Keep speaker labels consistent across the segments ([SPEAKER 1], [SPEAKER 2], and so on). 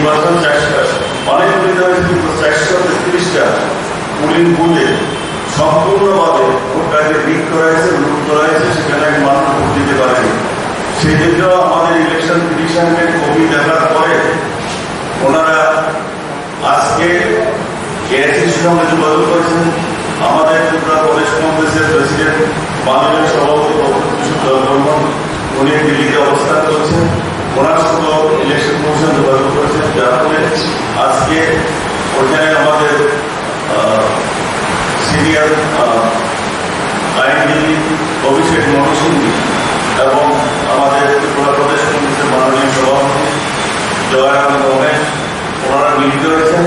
[SPEAKER 1] নির্বাচন 400 অনেকগুলি হয়েছে, কিন্তু 433টা পুলিং বুথে সম্পূর্ণভাবে ভোটটাকে লিক করা হয়েছে, লুট করা হয়েছে, সেখানে মানুষ ভোট দিতে পারেনি। সেই জন্য আমাদের ইলেকশন পিটিশনকে কপি দেখার পরে ওনারা আজকে এআইসিসির সঙ্গে যোগাযোগ করেছেন। আমাদের ত্রিপুরা প্রদেশ কংগ্রেসের প্রেসিডেন্ট মাননীয় সভাপতি উনি দিল্লিতে অবস্থান করছেন, ওনার সঙ্গে ইলেকশন কমিশন যোগাযোগ করেছেন, যার ফলে আজকে ওখানে আমাদের সিনিয়র আইনজীবী অভিষেক মনু সিংহী এবং আমাদের ত্রিপুরা প্রদেশ কংগ্রেসের মাননীয় সভাপতি জয়ানন্দ রমেশ ওনারা মিলিত হয়েছেন।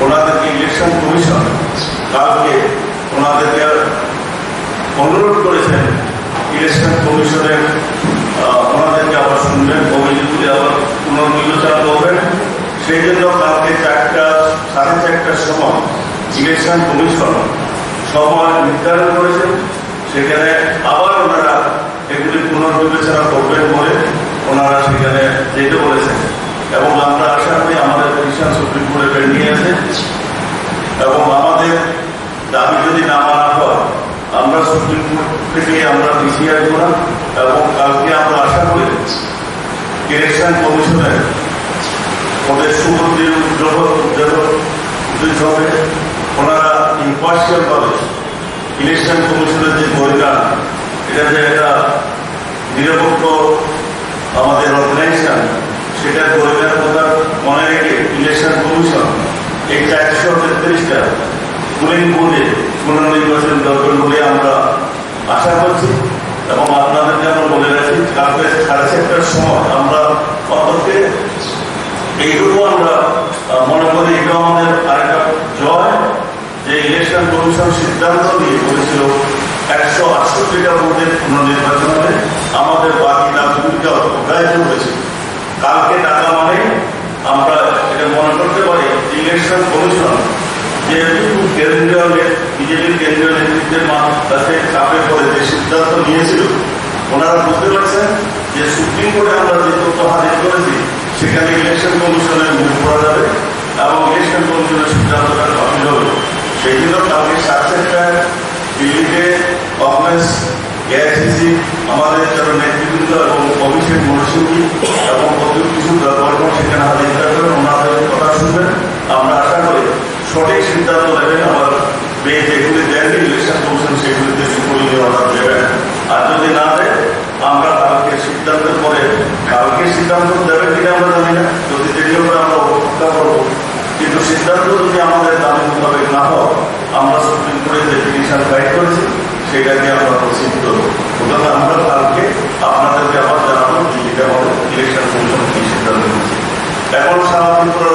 [SPEAKER 1] ওনাদেরকে ইলেকশন কমিশন কালকে ওনাদেরকে অনুরোধ করেছেন ইলেকশন কমিশনের ওনাদেরকে আবার শুনবেন, অভিযোগগুলি আবার পুনর্বিবেচনা করবেন। সেই জন্য কালকে 4:30টার সময় ইলেকশন কমিশন সময় নির্ধারণ করেছেন, সেখানে আবার ওনারা এগুলি পুনর্বিবেচনা করবেন বলে ওনারা সেখানে যেতে বলেছেন। এবং আমরা আশা করি আমাদের পিটিশন সুপ্রিম কোর্টে পেন্ডিং আছে এবং আমাদের দাবি যদি না মানা হয় আমরা সুপ্রিম কোর্ট থেকে আমরা পিছিয়ে আসবো না। এবং কালকে আমরা আশা করি ইলেকশন কমিশনের ওদের সুবুদ্ধির উদ্যোগ হবে, ওনারা ইম্পার্শিয়াল ভাবে ইলেকশন কমিশনের যে বৈজ্ঞান, এটা যে একটা নিরপেক্ষ আমাদের অর্গানাইজেশন, সেটার বৈজ্ঞান কথা মনে রেখে ইলেকশন কমিশন এই 433টা পুলিং বুথে পুনর্নির্বাচন দরকার বলে আমরা আশা করছি। এবং আপনাদেরকে আমরা বলে রাখছি কালকে 4:30টার সময় আমরা অন্তকে এইটুকু আমরা মনে করি এটা আমাদের আরেকটা জয় যে ইলেকশন কমিশন সিদ্ধান্ত নিয়ে বলেছিল 168টা বুথের পুনর্নির্বাচন হবে, আমাদের বাকি দাবিগুলিকে অগ্রাহ্য হয়েছে। কালকে টাকা মানে আমরা এটা মনে করতে পারি ইলেকশন কমিশন যেহেতু কেন্দ্রীয় বিজেপির কেন্দ্রীয় নেতৃত্বের কাছে চাপে পড়ে যে সিদ্ধান্ত নিয়েছিল, ওনারা বুঝতে পারছেন যে সুপ্রিম কোর্টে আমরা যে তথ্য হাজির করেছি সেখানে ইলেকশন কমিশনের মুখ করা যাবে এবং ইলেকশন কমিশনের সিদ্ধান্তটা বাতিল হবে। সেই জন্য কালকে 4:30টায় দিল্লিতে কংগ্রেস এআইসিসি আমাদের যারা নেতৃবৃন্দ এবং অভিষেক মনু সিংহী এবং কিছু কর্ম সেখানে হাজির থাকবেন, ওনাদের কথা শুনবেন। আমরা আশা করি সঠিক সিদ্ধান্ত নেবেন, আবার যেগুলি দেন ইলেকশন কমিশন সেগুলিতে সুপরিচিত অর্ডার দেবেন। আর যদি না দেয় আমরা কালকে সিদ্ধান্তের পরে কালকে সিদ্ধান্ত দেবেন কিনা আমরা জানি না, যদি দেরি করে আমরা অপেক্ষা করবো। কিন্তু সিদ্ধান্ত যদি আমাদের দাবি মোতাবেক না হয় আমরা সুপ্রিম কোর্টে যে পিটিশন ফাইল করেছি সেটাকে আমরা প্রসিড করবো। সুতরাং আমরা কালকে আপনাদেরকে আবার জানাবো দিল্লিতে আমাদের ইলেকশন কমিশন কি সিদ্ধান্ত নিচ্ছে। এখন সারা ত্রিপুরা